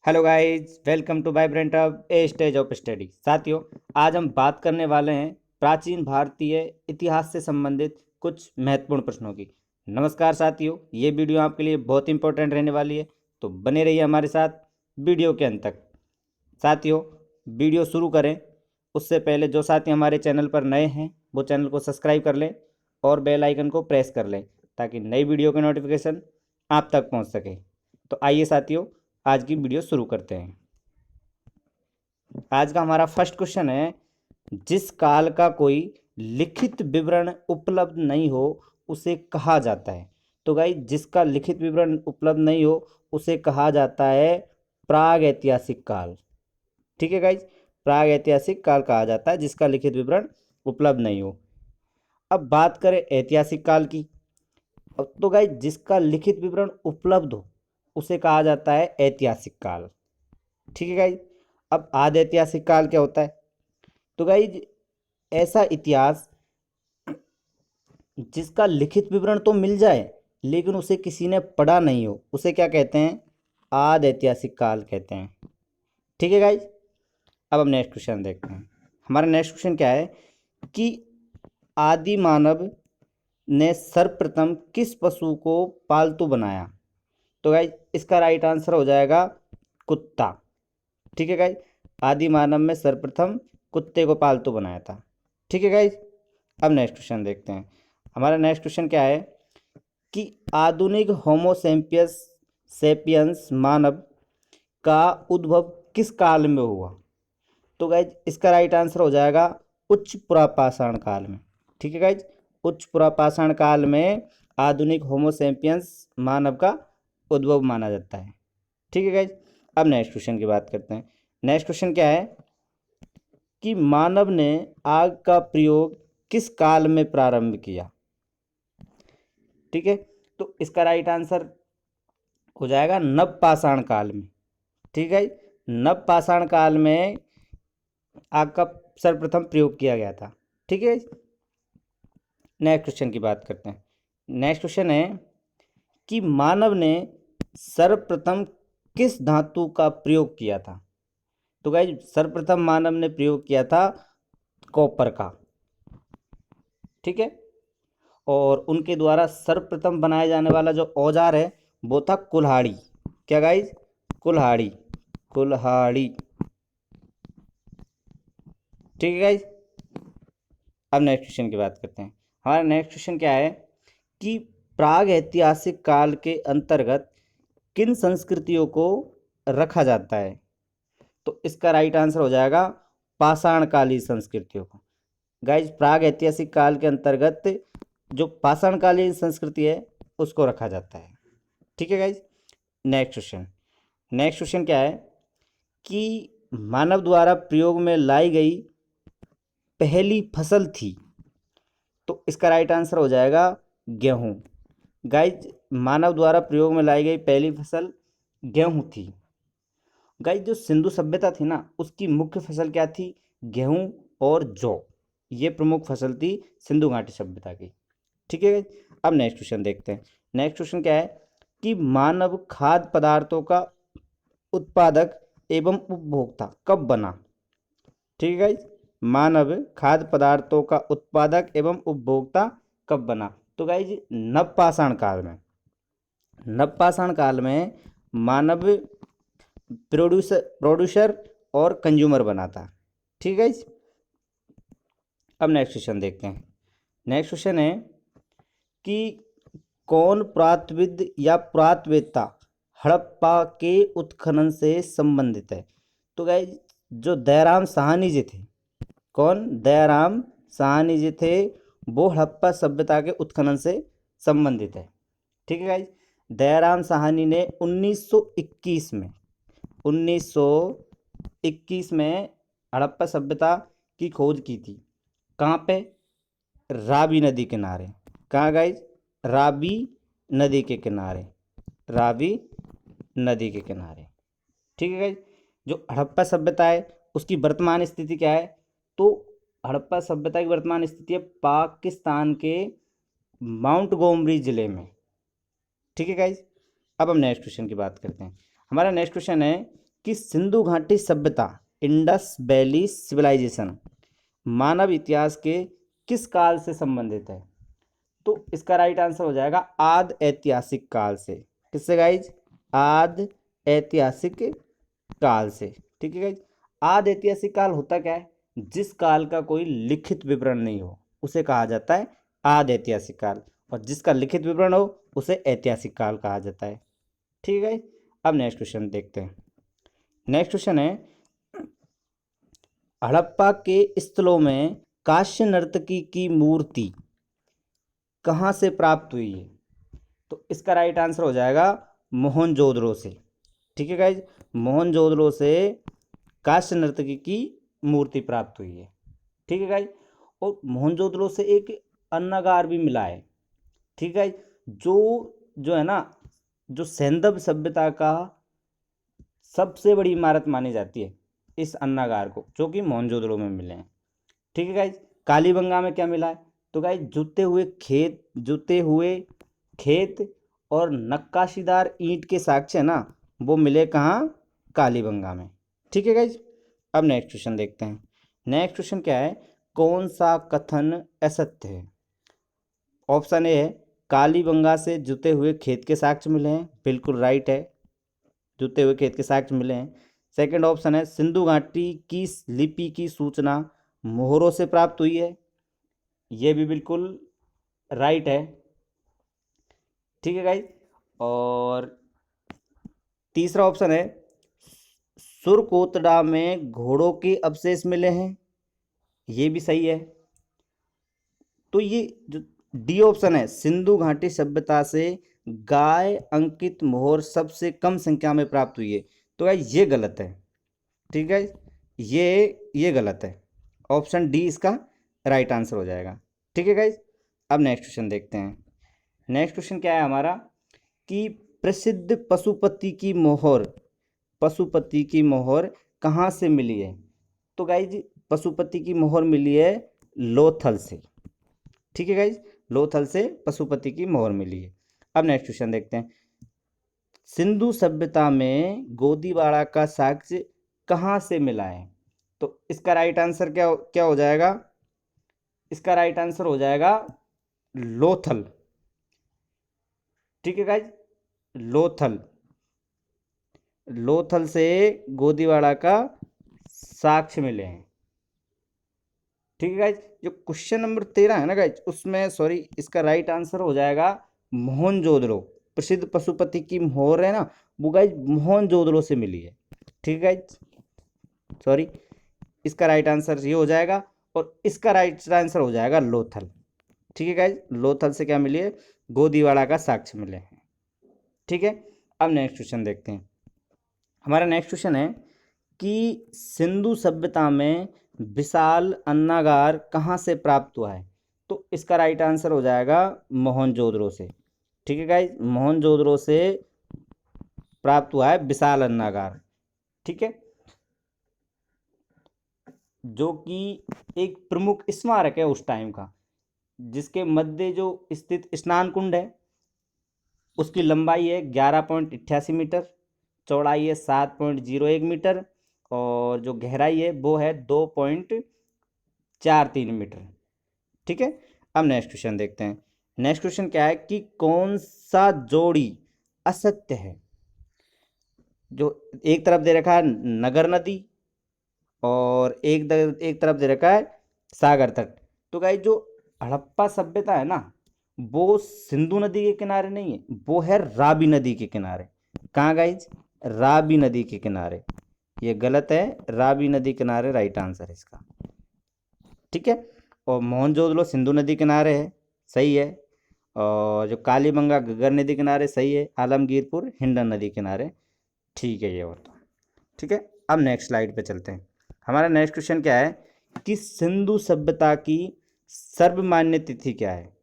Hello guys, welcome to vibrant hub a stage of study. साथियों, आज हम बात करने वाले हैं प्राचीन भारतीय इतिहास से संबंधित कुछ महत्वपूर्ण प्रश्नों की। नमस्कार साथियों, ये वीडियो आपके लिए बहुत इंपॉर्टेंट रहने वाली है, तो बने रहिए हमारे साथ वीडियो के अंत तक। साथियों, वीडियो शुरू करें उससे पहले जो साथी हमारे चैनल पर नए हैं वो चैनल को सब्सक्राइब कर लें और बेल आइकन को प्रेस कर लें ताकि नई वीडियो के नोटिफिकेशन आप तक पहुंच सके। तो आइए साथियों, आज की वीडियो शुरू करते हैं। आज का हमारा फर्स्ट क्वेश्चन है, जिस काल का कोई लिखित विवरण उपलब्ध नहीं हो उसे कहा जाता है। तो गाइस, जिसका लिखित विवरण उपलब्ध नहीं हो उसे कहा जाता है प्राग ऐतिहासिक काल। ठीक है गाइस, प्राग ऐतिहासिक काल कहा जाता है जिसका लिखित विवरण उपलब्ध नहीं हो। अब बात करें ऐतिहासिक काल की। अब तो गाइस, जिसका लिखित विवरण उपलब्ध हो उसे कहा जाता है ऐतिहासिक काल। ठीक है गाइस। अब आदि ऐतिहासिक काल क्या होता है? तो गाइस, ऐसा इतिहास जिसका लिखित विवरण तो मिल जाए लेकिन उसे किसी ने पढ़ा नहीं हो उसे क्या कहते हैं? आदि ऐतिहासिक काल कहते हैं। ठीक है गाइस। अब हम नेक्स्ट क्वेश्चन देखते हैं। हमारा नेक्स्ट क्वेश्चन क्या है कि आदि मानव ने सर्वप्रथम किस पशु को पालतू बनाया? तो गाइस, इसका राइट आंसर हो जाएगा कुत्ता। ठीक है गाइस, आदि मानव में सर्वप्रथम कुत्ते को पालतू बनाया था। ठीक है गाइस। अब नेक्स्ट क्वेश्चन देखते हैं। हमारा नेक्स्ट क्वेश्चन क्या है कि आधुनिक होमोसेपियंस सेपियंस मानव का उद्भव किस काल में हुआ? तो गाइज, इसका राइट आंसर हो जाएगा उच्च पुरापाषाण काल में। ठीक है गाइज, उच्च पुरापाषाण काल में आधुनिक होमोसेपियंस मानव का उद्भव माना जाता है। ठीक है गाइज। अब नेक्स्ट क्वेश्चन की बात करते हैं। नेक्स्ट क्वेश्चन क्या है कि मानव ने आग का प्रयोग किस काल में प्रारंभ किया? ठीक है, तो इसका राइट आंसर हो जाएगा नवपाषाण काल में। ठीक है, नवपाषाण काल में आग का सर्वप्रथम प्रयोग किया गया था। ठीक है। नेक्स्ट क्वेश्चन की बात करते हैं। नेक्स्ट क्वेश्चन है कि मानव ने सर्वप्रथम किस धातु का प्रयोग किया था? तो गाइज, सर्वप्रथम मानव ने प्रयोग किया था कॉपर का। ठीक है, और उनके द्वारा सर्वप्रथम बनाया जाने वाला जो औजार है वो था कुल्हाड़ी। क्या गाइज? कुल्हाड़ी। कुल्हाड़ी। ठीक है गाइज। अब नेक्स्ट क्वेश्चन की बात करते हैं। हमारा नेक्स्ट क्वेश्चन क्या है कि प्राग ऐतिहासिक काल के अंतर्गत किन संस्कृतियों को रखा जाता है? तो इसका राइट आंसर हो जाएगा पाषाण कालीन संस्कृतियों को। गाइज, प्राग ऐतिहासिक काल के अंतर्गत जो पाषाण कालीन संस्कृति है उसको रखा जाता है। ठीक है guys. Next question. Next question क्या है कि मानव द्वारा प्रयोग में लाई गई पहली फसल थी? तो इसका राइट आंसर हो जाएगा गेहूं। गाइज, मानव द्वारा प्रयोग में लाई गई पहली फसल गेहूं थी। गाइज, जो सिंधु सभ्यता थी ना उसकी मुख्य फसल क्या थी? गेहूं और जौ। ये प्रमुख फसल थी सिंधु घाटी सभ्यता की। ठीक है गाइज। अब नेक्स्ट क्वेश्चन देखते हैं। नेक्स्ट क्वेश्चन क्या है कि मानव खाद्य पदार्थों का उत्पादक एवं उपभोक्ता कब बना? ठीक है गाइज, मानव खाद्य पदार्थों का उत्पादक एवं उपभोक्ता कब बना? तो गाइज, नवपाषाण काल में। नवपाषाण काल में मानव प्रोड्यूसर और कंज्यूमर बना था। ठीक है गाइज। अब नेक्स्ट क्वेश्चन देखते हैं। नेक्स्ट क्वेश्चन है कि कौन पुरातत्वविद या पुरातत्ववेत्ता हड़प्पा के उत्खनन से संबंधित है? तो गाइज, जो दयाराम साहनी जी थे। कौन? दयाराम साहनी जी थे, वो हड़प्पा सभ्यता के उत्खनन से संबंधित है। ठीक है गाइज। दयाराम साहनी ने 1921 में हड़प्पा सभ्यता की खोज की थी। कहाँ पे? रावी नदी किनारे। कहाँ गाइज? रावी नदी के किनारे। रावी नदी के किनारे। ठीक है गाइज। जो हड़प्पा सभ्यता है उसकी वर्तमान स्थिति क्या है? तो हड़प्पा सभ्यता की वर्तमान स्थिति है पाकिस्तान के माउंट गोमरी जिले में। ठीक है गाइज। अब हम नेक्स्ट क्वेश्चन की बात करते हैं। हमारा नेक्स्ट क्वेश्चन है कि सिंधु घाटी सभ्यता इंडस वैली सिविलाइजेशन मानव इतिहास के किस काल से संबंधित है? तो इसका राइट आंसर हो जाएगा आद ऐतिहासिक काल से। किससे गाइज? आद ऐतिहासिक काल से। ठीक है गाइज। आद ऐतिहासिक काल होता क्या है? जिस काल का कोई लिखित विवरण नहीं हो उसे कहा जाता है आद ऐतिहासिक काल, और जिसका लिखित विवरण हो उसे ऐतिहासिक काल कहा जाता है। ठीक है। अब नेक्स्ट क्वेश्चन देखते हैं। नेक्स्ट क्वेश्चन है, हड़प्पा के स्थलों में कांस्य नर्तकी की मूर्ति कहाँ से प्राप्त हुई है? तो इसका राइट आंसर हो जाएगा मोहनजोदड़ो से। ठीक है गाइज। मोहनजोदड़ो से कांस्य नर्तकी की मूर्ति प्राप्त हुई है। ठीक है गाइज। और मोहनजोदड़ो से एक अन्नागार भी मिला है। ठीक है। जो है ना, जो सैंधव सभ्यता का सबसे बड़ी इमारत मानी जाती है इस अन्नागार को, जो कि मोहनजोदड़ो में मिले हैं। ठीक है गाइज। कालीबंगा में क्या मिला है? तो गाइज जुते हुए खेत और नक्काशीदार ईंट के साक्ष्य है ना, वो मिले कहाँ? कालीबंगा में। ठीक है गाइज। अब नेक्स्ट क्वेश्चन देखते हैं। नेक्स्ट क्वेश्चन क्या है? कौन सा कथन असत्य है? ऑप्शन ए है कालीबंगा से जुते हुए खेत के साक्ष्य मिले हैं, बिल्कुल राइट है, जुते हुए खेत के साक्ष्य मिले हैं। सेकंड ऑप्शन है सिंधु घाटी की लिपि की सूचना मोहरों से प्राप्त हुई है, ये भी बिल्कुल राइट है। ठीक है गाइज। और तीसरा ऑप्शन है सुरकोटड़ा में घोड़ों के अवशेष मिले हैं, ये भी सही है। तो ये जो डी ऑप्शन है सिंधु घाटी सभ्यता से गाय अंकित मोहर सबसे कम संख्या में प्राप्त हुई है, तो गाइज ये गलत है। ठीक है। ये गलत है। ऑप्शन डी इसका राइट आंसर हो जाएगा। ठीक है गाइज। अब नेक्स्ट क्वेश्चन देखते हैं। नेक्स्ट क्वेश्चन क्या है हमारा कि प्रसिद्ध पशुपति की मोहर कहाँ से मिली है? तो गाइज पशुपति की मोहर मिली है लोथल से। ठीक है गाइज। लोथल से पशुपति की मोहर मिली है। अब नेक्स्ट क्वेश्चन देखते हैं। सिंधु सभ्यता में गोदीवाड़ा का साक्ष्य कहाँ से मिला है? तो इसका राइट आंसर क्या हो जाएगा? इसका राइट आंसर हो जाएगा लोथल। ठीक है गाइज। लोथल से गोदीवाड़ा का साक्ष्य मिले हैं। ठीक है गाइज। जो क्वेश्चन नंबर 13 है ना गाइज, उसमें सॉरी इसका राइट आंसर हो जाएगा मोहनजोदड़ो। प्रसिद्ध पशुपति की मोहर है ना, वो गाइज मोहनजोदड़ो से मिली है। ठीक है गाइज। सॉरी, इसका राइट आंसर ये हो जाएगा, और इसका राइट आंसर हो जाएगा लोथल। ठीक है गाइज। लोथल से क्या मिली है? गोदीवाड़ा का साक्ष्य मिले हैं। ठीक है। अब नेक्स्ट क्वेश्चन देखते हैं। हमारा नेक्स्ट क्वेश्चन है कि सिंधु सभ्यता में विशाल अन्नागार कहाँ से प्राप्त हुआ है? तो इसका राइट आंसर हो जाएगा मोहनजोदड़ो से। ठीक है गाइज। मोहनजोदड़ो से प्राप्त हुआ है विशाल अन्नागार। ठीक है। जो कि एक प्रमुख स्मारक है उस टाइम का, जिसके मध्य जो स्थित स्नान कुंड है उसकी लंबाई है 11.88 मीटर, चौड़ाई है 7.01 मीटर, और जो गहराई है वो है 2.43 मीटर। ठीक है। अब नेक्स्ट क्वेश्चन देखते हैं। नेक्स्ट क्वेश्चन क्या है कि कौन सा जोड़ी असत्य है? जो एक तरफ दे रखा है नगर नदी, और एक तरफ दे रखा है सागर तट। तो गाइस जो हड़प्पा सभ्यता है ना, वो सिंधु नदी के किनारे नहीं है, वो है रावी नदी के किनारे। कहाँ गाइज? रावी नदी के किनारे। ये गलत है, रावी नदी किनारे राइट आंसर है इसका। ठीक है। और मोहनजोदड़ो सिंधु नदी किनारे है, सही है। और जो कालीबंगा घग्गर नदी किनारे, सही है। आलमगीरपुर हिंडन नदी किनारे, ठीक है ये। और तो ठीक है। अब नेक्स्ट स्लाइड पे चलते हैं। हमारा नेक्स्ट क्वेश्चन क्या है कि सिंधु सभ्यता की सर्वमान्य तिथि क्या है?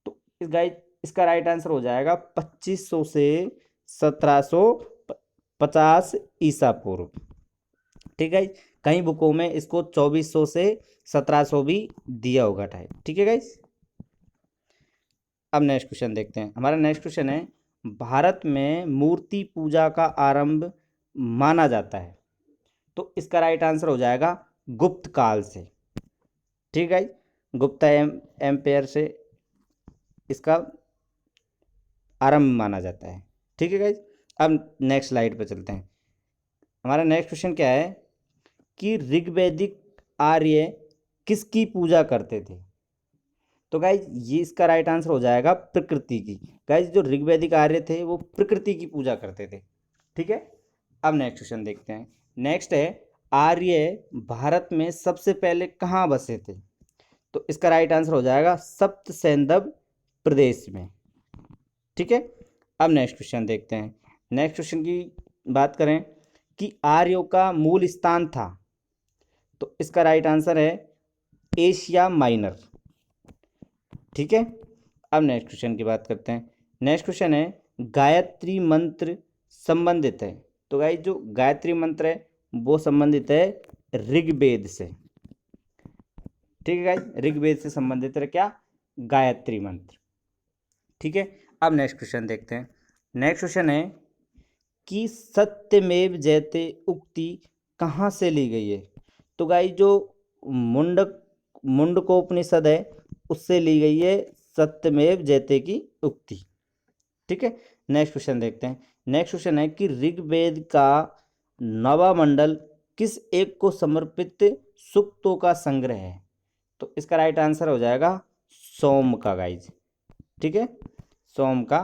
तो इस गाइस इसका राइट आंसर हो जाएगा 2500 से 1750 ईसा पूर्व। ठीक है। कई बुकों में इसको 2400 से 1700 भी दिया होगा टाइप। ठीक है गाइस। अब नेक्स्ट क्वेश्चन देखते हैं। हमारा नेक्स्ट क्वेश्चन है भारत में मूर्ति पूजा का आरंभ माना जाता है। तो इसका राइट आंसर हो जाएगा गुप्त काल से। ठीक है, गुप्ता एम्पायर से इसका आरंभ माना जाता है। ठीक है गाइज, अब नेक्स्ट स्लाइड पर चलते हैं। हमारा नेक्स्ट क्वेश्चन क्या है कि ऋग्वैदिक आर्य किसकी पूजा करते थे? तो गाइज ये इसका राइट आंसर हो जाएगा प्रकृति की। गाइज जो ऋग्वैदिक आर्य थे वो प्रकृति की पूजा करते थे। ठीक है, अब नेक्स्ट क्वेश्चन देखते हैं। नेक्स्ट है, आर्य भारत में सबसे पहले कहाँ बसे थे? तो इसका राइट आंसर हो जाएगा सप्त सैंधव प्रदेश में। ठीक है, अब नेक्स्ट क्वेश्चन देखते हैं। नेक्स्ट क्वेश्चन की बात करें कि आर्यों का मूल स्थान था, तो इसका राइट आंसर है एशिया माइनर। ठीक है, अब नेक्स्ट क्वेश्चन की बात करते हैं। नेक्स्ट क्वेश्चन है, गायत्री मंत्र संबंधित है? तो गाइस जो गायत्री मंत्र है वो संबंधित है ऋग्वेद से। ठीक है गाइस, ऋग्वेद से संबंधित है क्या? गायत्री मंत्र। ठीक है, अब नेक्स्ट क्वेश्चन देखते हैं। नेक्स्ट क्वेश्चन है कि सत्यमेव जयते उक्ति कहाँ से ली गई है? तो गाइस जो मुंडकोपनिषद है उससे ली गई है सत्यमेव जयते की उक्ति। ठीक है, नेक्स्ट क्वेश्चन देखते हैं। नेक्स्ट क्वेश्चन है कि ऋग्वेद का नवामंडल किस एक को समर्पित सूक्तों का संग्रह है? तो इसका राइट आंसर हो जाएगा सोम का गाइज। ठीक है, सोम का।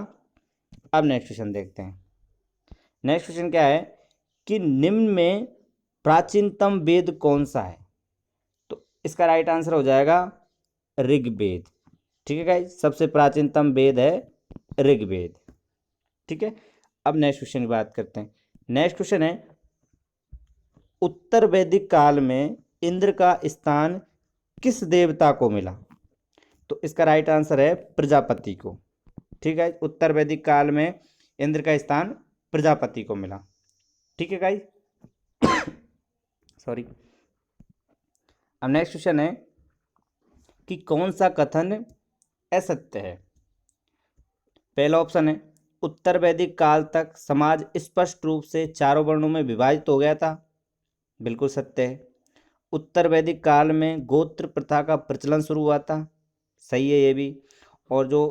अब नेक्स्ट क्वेश्चन देखते हैं। नेक्स्ट क्वेश्चन क्या है कि निम्न में प्राचीनतम वेद कौन सा है? तो इसका राइट आंसर हो जाएगा ऋग्वेद। ठीक है गाइज, सबसे प्राचीनतम वेद है ऋग्वेद। ठीक है, अब नेक्स्ट क्वेश्चन की बात करते हैं। नेक्स्ट क्वेश्चन है, उत्तर वैदिक काल में इंद्र का स्थान किस देवता को मिला? तो इसका राइट आंसर है प्रजापति को। ठीक है, उत्तर वैदिक काल में इंद्र का स्थान प्रजापति को मिला। ठीक है गाइस, सॉरी। अब नेक्स्ट क्वेश्चन है कि कौन सा कथन असत्य है? पहला ऑप्शन है, उत्तर वैदिक काल तक समाज स्पष्ट रूप से चारों वर्णों में विभाजित हो गया था। बिल्कुल सत्य है। उत्तर वैदिक काल में गोत्र प्रथा का प्रचलन शुरू हुआ था। सही है ये भी। और जो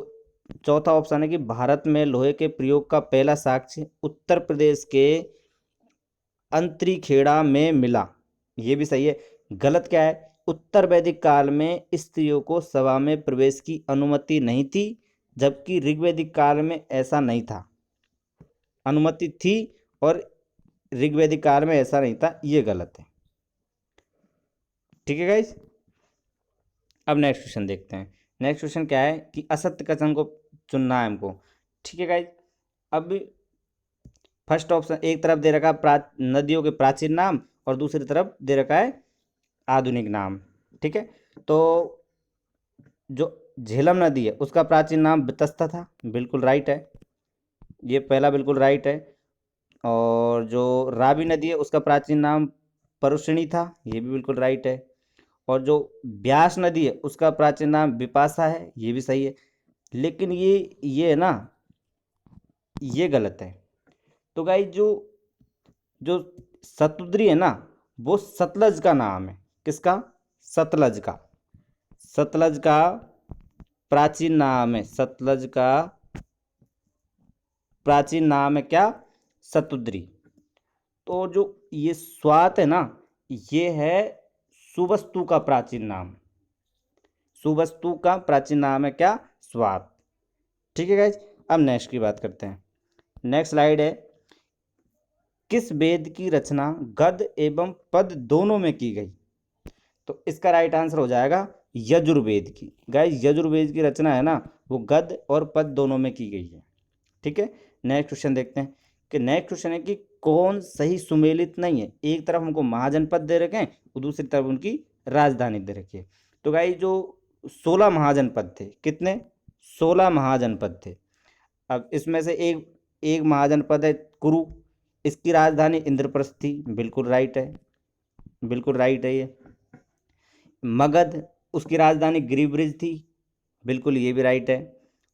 चौथा ऑप्शन है कि भारत में लोहे के प्रयोग का पहला साक्ष्य उत्तर प्रदेश के अंतरीखेड़ा में मिला। ये भी सही है। गलत क्या है? उत्तर वैदिक काल में स्त्रियों को सभा में प्रवेश की अनुमति नहीं थी, जबकि ऋग्वैदिक काल में ऐसा नहीं था। अनुमति थी और ऋग्वैदिक काल में ऐसा नहीं था, ये गलत है। ठीक है गाइस, अब नेक्स्ट क्वेश्चन देखते हैं। नेक्स्ट क्वेश्चन क्या है कि असत्य कथन को चुनना है हमको। ठीक है गाइस, अब फर्स्ट ऑप्शन एक तरफ दे रखा है नदियों के प्राचीन नाम और दूसरी तरफ दे रखा है आधुनिक नाम। ठीक है, तो जो झेलम नदी है उसका प्राचीन नाम वितस्ता था। बिल्कुल राइट है, ये पहला बिल्कुल राइट है। और जो रावी नदी है उसका प्राचीन नाम परुषणी था। ये भी बिल्कुल राइट है। और जो ब्यास नदी है उसका प्राचीन नाम विपाशा है। ये भी सही है। लेकिन ये है ना, ये गलत है। तो गाइस जो जो सतुद्री है ना वो सतलज का नाम है। किसका? सतलज का। सतलज का प्राचीन नाम है। सतलज का प्राचीन नाम है क्या? सतुद्री। तो जो ये स्वात है ना, ये है सुवस्तु का प्राचीन नाम। सुवस्तु का प्राचीन नाम है क्या? स्वात। ठीक है गाइज, अब नेक्स्ट की बात करते हैं। नेक्स्ट स्लाइड है, किस वेद की रचना गद्य एवं पद दोनों में की गई? तो इसका राइट आंसर हो जाएगा यजुर्वेद की। गाइज यजुर्वेद की रचना है ना वो गद्य और पद दोनों में की गई है। ठीक है, नेक्स्ट क्वेश्चन देखते हैं कि नेक्स्ट क्वेश्चन है कि कौन सही सुमेलित नहीं है? एक तरफ हमको महाजनपद दे रखे हैं और दूसरी तरफ उनकी राजधानी दे रखी है। तो गाइज जो 16 महाजनपद थे, कितने? 16 महाजनपद थे। अब इसमें से एक महाजनपद है कुरु, इसकी राजधानी इंद्रप्रस्थ थी। बिल्कुल राइट है, बिल्कुल राइट है ये। मगध, उसकी राजधानी गिरिब्रिज थी। बिल्कुल ये भी राइट है।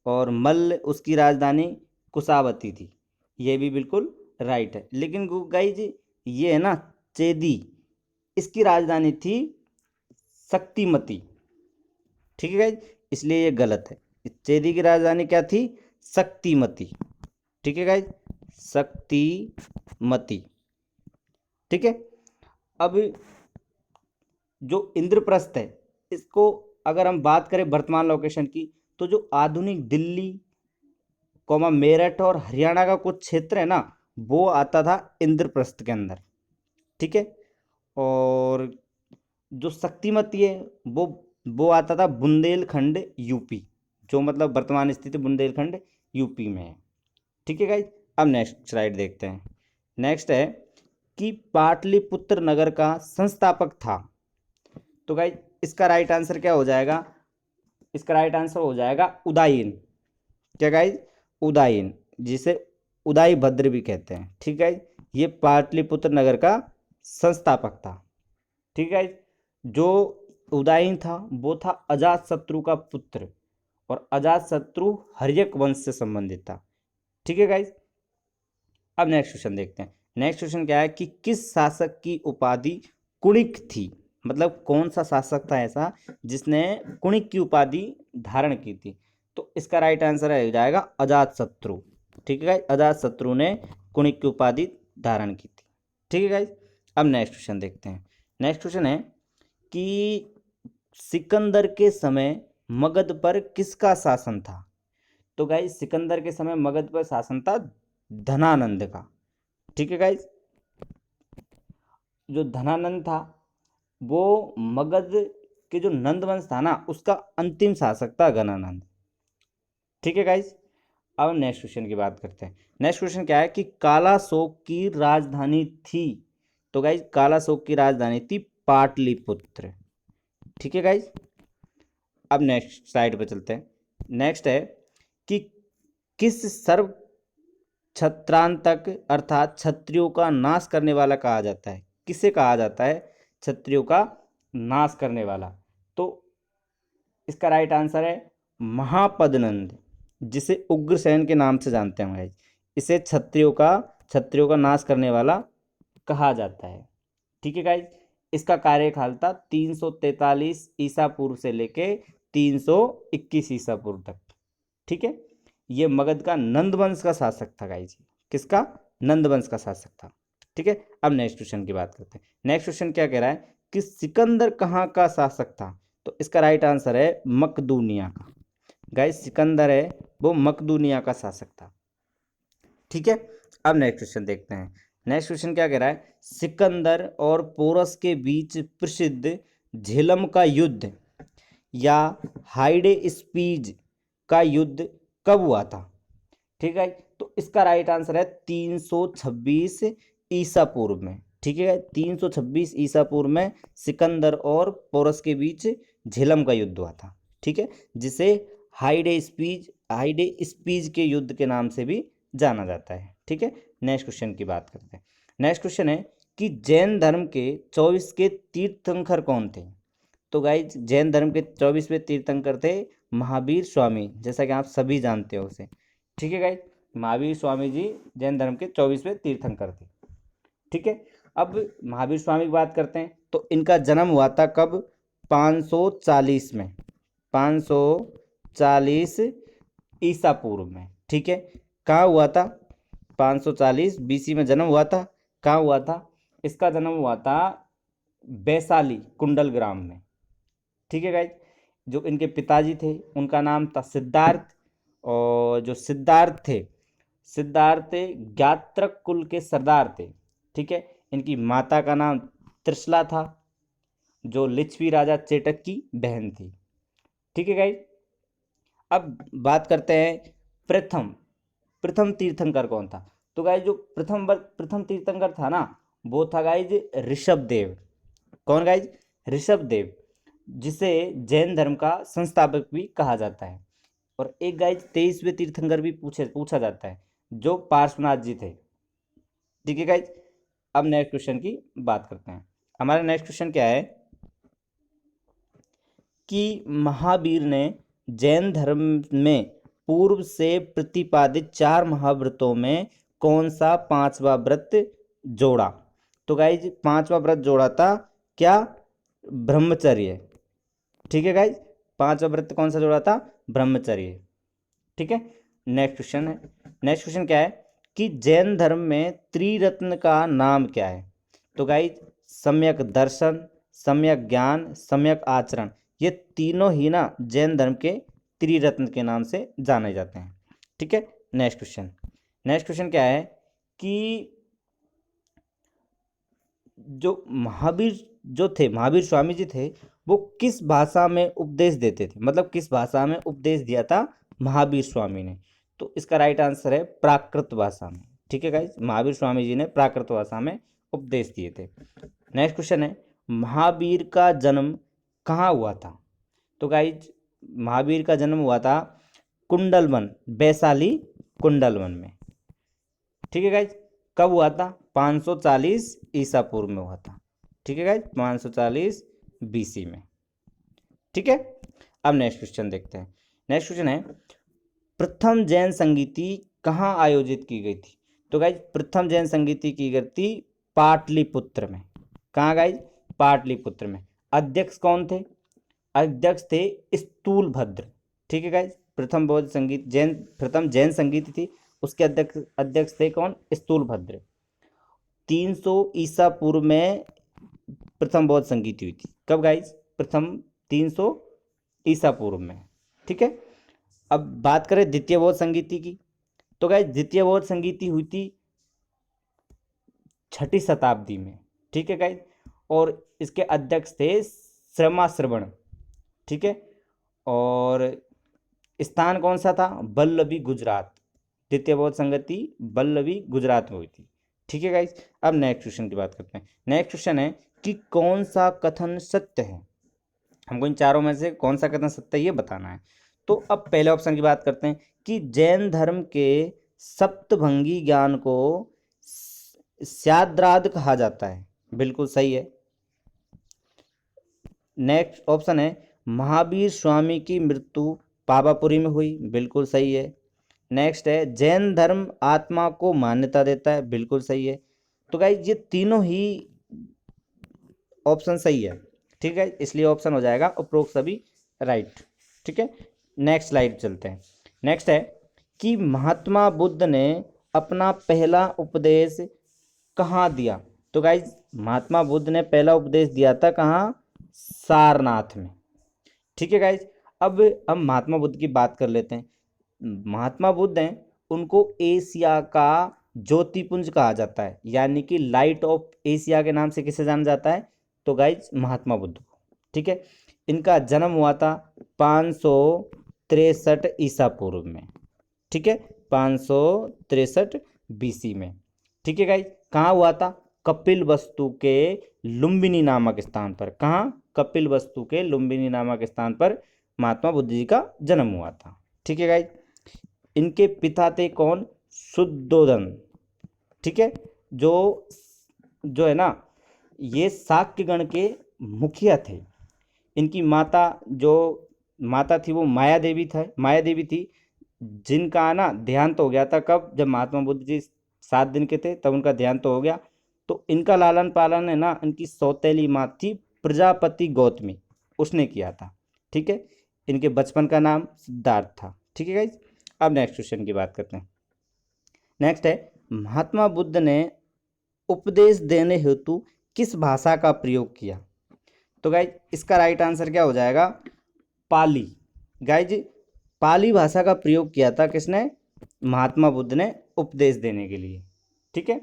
और मल्ल, उसकी राजधानी कुशावती थी। ये भी बिल्कुल राइट है, लेकिन गाइज ये है ना चेदी, इसकी राजधानी थी शक्तिमती। ठीक है गाइज, इसलिए ये गलत है। चेदी की राजधानी क्या थी? शक्तिमती। ठीक है गाइज, शक्तिमती। ठीक है। अब जो इंद्रप्रस्थ है, इसको अगर हम बात करें वर्तमान लोकेशन की, तो जो आधुनिक दिल्ली मेरठ और हरियाणा का कुछ क्षेत्र है ना, वो आता था इंद्रप्रस्थ के अंदर। ठीक है। और जो शक्तिमती है वो आता था बुंदेलखंड यूपी, जो मतलब वर्तमान स्थिति बुंदेलखंड यूपी में है। ठीक है गाइज, अब नेक्स्ट स्लाइड देखते हैं। नेक्स्ट है कि पाटलिपुत्र नगर का संस्थापक था। तो गाइज इसका राइट आंसर क्या हो जाएगा? इसका राइट आंसर हो जाएगा उदयन। क्या गाइज? उदयन, जिसे उदय भद्र भी कहते हैं। ठीक है, ये पाटलिपुत्र नगर का संस्थापक था। ठीक है, जो उदयन था वो था अजातशत्रु का पुत्र, और अजातशत्रु हर्यक वंश से संबंधित था। ठीक है गाइज, अब नेक्स्ट क्वेश्चन देखते हैं। नेक्स्ट क्वेश्चन क्या है कि किस शासक की उपाधि कुणिक थी? मतलब कौन सा शासक था ऐसा जिसने कुणिक की उपाधि धारण की थी? तो इसका राइट आंसर हो जाएगा अजातशत्रु। ठीक है गाइज, अजातशत्रु ने कुणिक की उपाधि धारण की थी। ठीक है गाइज, अब नेक्स्ट क्वेश्चन देखते हैं। नेक्स्ट क्वेश्चन है कि सिकंदर के समय मगध पर किसका शासन था? तो गाइज सिकंदर के समय मगध पर शासन था धनानंद का। ठीक है गाइज, जो धनानंद था वो मगध के जो नंदवंश था ना, उसका अंतिम शासक था गणानंद। ठीक है गाइज, अब नेक्स्ट क्वेश्चन की बात करते हैं। नेक्स्ट क्वेश्चन क्या है कि कालाशोक की राजधानी थी? तो गाइज कालाशोक की राजधानी थी पाटलिपुत्र। ठीक है गाइज, अब नेक्स्ट स्लाइड पर चलते हैं। नेक्स्ट है कि किस सर्व छत्रांतक अर्थात क्षत्रियों का नाश करने वाला कहा जाता है? किसे कहा जाता है क्षत्रियों का नाश करने वाला? तो इसका राइट आंसर है महापदनंद, जिसे उग्रसेन के नाम से जानते हैं गाइस। इसे क्षत्रियों का नाश करने वाला कहा जाता है। ठीक है गाइस, इसका कार्यकाल था 343 ईसा पूर्व से लेके 321 ईसा पूर्व तक। ठीक है, ये मगध का नंदवंश का शासक था गाइस। किसका? नंदवंश का शासक था। ठीक है, अब नेक्स्ट क्वेश्चन की बात करते हैं। नेक्स्ट क्वेश्चन क्या कह रहा है कि सिकंदर कहाँ का शासक था? तो इसका राइट आंसर है मकदूनिया का। गाइस सिकंदर है वो मकदूनिया का शासक था। ठीक है, अब नेक्स्ट क्वेश्चन देखते हैं। नेक्स्ट क्वेश्चन क्या कह रहा है, सिकंदर और पोरस के बीच प्रसिद्ध झेलम का युद्ध या हाइडे स्पीज का युद्ध कब हुआ था? ठीक है, तो इसका राइट आंसर है 326 ईसा पूर्व में। ठीक है, 326 ईसा पूर्व में सिकंदर और पोरस के बीच झेलम का युद्ध हुआ था। ठीक है, जिसे हाइडे स्पीज के युद्ध के नाम से भी जाना जाता है। ठीक है, नेक्स्ट क्वेश्चन की बात करते हैं। नेक्स्ट क्वेश्चन है कि जैन धर्म के 24 के तीर्थंकर कौन थे? तो गाइज जैन धर्म के 24वें तीर्थंकर थे महावीर स्वामी, जैसा कि आप सभी जानते हो उसे। ठीक है गाइज, महावीर स्वामी जी जैन धर्म के 24वें तीर्थंकर थे। ठीक है, अब महावीर स्वामी की बात करते हैं। तो इनका जन्म हुआ था कब? 540 में, 540 ईसा पूर्व में। ठीक है, कहाँ हुआ था? 540 बीसी में जन्म हुआ था। कहाँ हुआ था? इसका जन्म हुआ था वैशाली कुंडल ग्राम में। ठीक है गाइज, जो इनके पिताजी थे उनका नाम था सिद्धार्थ, और जो सिद्धार्थ थे, सिद्धार्थ ज्ञात्रक कुल के सरदार थे। ठीक है, इनकी माता का नाम त्रिशला था, जो लिच्छवी राजा चेटक की बहन थी। ठीक है गाइज, अब बात करते हैं प्रथम प्रथम तीर्थंकर कौन था? तो गाइज जो प्रथम तीर्थंकर था ना, वो था गाइज ऋषभ देव। कौन गाइज? ऋषभ देव, जिसे जैन धर्म का संस्थापक भी कहा जाता है। और एक गाइज 23वें तीर्थंकर भी पूछा जाता है, जो पार्श्वनाथ जी थे। ठीक है गाइज, अब नेक्स्ट क्वेश्चन की बात करते हैं। हमारा नेक्स्ट क्वेश्चन क्या है कि महावीर ने जैन धर्म में पूर्व से प्रतिपादित 4 महाव्रतों में कौन सा पांचवा व्रत जोड़ा? तो गाइज पांचवा व्रत जोड़ा था क्या? ब्रह्मचर्य। ठीक है गाइज, पांचवा व्रत कौन सा जोड़ा था? ब्रह्मचर्य। ठीक है, नेक्स्ट क्वेश्चन है। नेक्स्ट क्वेश्चन क्या है कि जैन धर्म में त्रिरत्न का नाम क्या है? तो गाइज सम्यक दर्शन, सम्यक ज्ञान, सम्यक आचरण, ये तीनों ही ना जैन धर्म के त्रिरत्न के नाम से जाने जाते हैं। ठीक है, नेक्स्ट क्वेश्चन। नेक्स्ट क्वेश्चन क्या है कि जो महावीर जो थे, महावीर स्वामी जी थे, वो किस भाषा में उपदेश देते थे? मतलब किस भाषा में उपदेश दिया था महावीर स्वामी ने? तो इसका राइट आंसर है प्राकृत भाषा में। ठीक है गाइज, महावीर स्वामी जी ने प्राकृत भाषा में उपदेश दिए थे। नेक्स्ट क्वेश्चन है, महावीर का जन्म कहाँ हुआ था? तो गाइज महावीर का जन्म हुआ था कुंडलवन, वैशाली कुंडलवन में। ठीक है गाइज, कब हुआ था? 540 ईसा पूर्व में हुआ था। ठीक है गाइज, 540 बीसी में। ठीक है, अब नेक्स्ट क्वेश्चन देखते हैं। नेक्स्ट क्वेश्चन है, प्रथम जैन संगीति कहाँ आयोजित की गई थी? तो गाइज प्रथम जैन संगीति की गई थी पाटलिपुत्र में। कहाँ गाइज? पाटलिपुत्र में। अध्यक्ष कौन थे? अध्यक्ष थे स्थूलभद्र। ठीक है गाइज, प्रथम बौद्ध संगीत जैन प्रथम जैन संगीत थी, उसके अध्यक्ष थे कौन? स्थूलभद्र। 300 ईसा पूर्व में प्रथम बौद्ध संगीति हुई थी। कब गाइज? प्रथम 300 ईसा पूर्व में। ठीक है, अब बात करें द्वितीय बौद्ध संगीति की। तो गाइज द्वितीय बौद्ध संगीति हुई थी 6ठी शताब्दी में। ठीक है गाइज, और इसके अध्यक्ष थे श्रमाश्रवण। ठीक है, और स्थान कौन सा था? वल्लभी, गुजरात। द्वितीय बौद्ध संगति वल्लभी, गुजरात में हुई थी। ठीक है गाइज, अब नेक्स्ट क्वेश्चन की बात करते हैं। नेक्स्ट क्वेश्चन है कि कौन सा कथन सत्य है? हमको इन चारों में से कौन सा कथन सत्य है ये बताना है। तो अब पहले ऑप्शन की बात करते हैं कि जैन धर्म के सप्तभंगी ज्ञान को स्याद्राद कहा जाता है। बिल्कुल सही है। नेक्स्ट ऑप्शन है महावीर स्वामी की मृत्यु पावापुरी में हुई। बिल्कुल सही है। नेक्स्ट है जैन धर्म आत्मा को मान्यता देता है। बिल्कुल सही है। तो गाइज ये तीनों ही ऑप्शन सही है। ठीक है, इसलिए ऑप्शन हो जाएगा उपरोक्त सभी राइट। ठीक है, नेक्स्ट स्लाइड चलते हैं। नेक्स्ट है कि महात्मा बुद्ध ने अपना पहला उपदेश कहाँ दिया? तो गाइज महात्मा बुद्ध ने पहला उपदेश दिया था कहाँ? सारनाथ में। ठीक है गाइज, अब हम महात्मा बुद्ध की बात कर लेते हैं। महात्मा बुद्ध हैं, उनको एशिया का ज्योतिपुंज कहा जाता है, यानी कि लाइट ऑफ एशिया के नाम से किसे जाना जाता है? तो गाइज महात्मा बुद्ध को। ठीक है, इनका जन्म हुआ था 563 ईसा पूर्व में। ठीक है, 563 बीसी में। ठीक है गाइज, कहाँ हुआ था? कपिल वस्तु के लुम्बिनी नामक स्थान पर। कहाँ? कपिल वस्तु के लुम्बिनी नामक स्थान पर महात्मा बुद्ध जी का जन्म हुआ था। ठीक है गाइज, इनके पिता थे कौन? शुद्धोधन। ठीक है, जो है ना, ये शाक्य गण के मुखिया थे। इनकी माता थी वो माया देवी थी, जिनका ना देहांत हो गया था। कब? जब महात्मा बुद्ध जी 7 दिन के थे तब उनका देहांत हो गया। तो इनका लालन पालन है ना, इनकी सौतेली माँ थी प्रजापति गौतमी, उसने किया था। ठीक है, इनके बचपन का नाम सिद्धार्थ था। ठीक है गाइज, अब नेक्स्ट क्वेश्चन की बात करते हैं। नेक्स्ट है महात्मा बुद्ध ने उपदेश देने हेतु किस भाषा का प्रयोग किया? तो गाइज इसका राइट आंसर क्या हो जाएगा? पाली। गाइज पाली भाषा का प्रयोग किया था किसने? महात्मा बुद्ध ने उपदेश देने के लिए। ठीक है,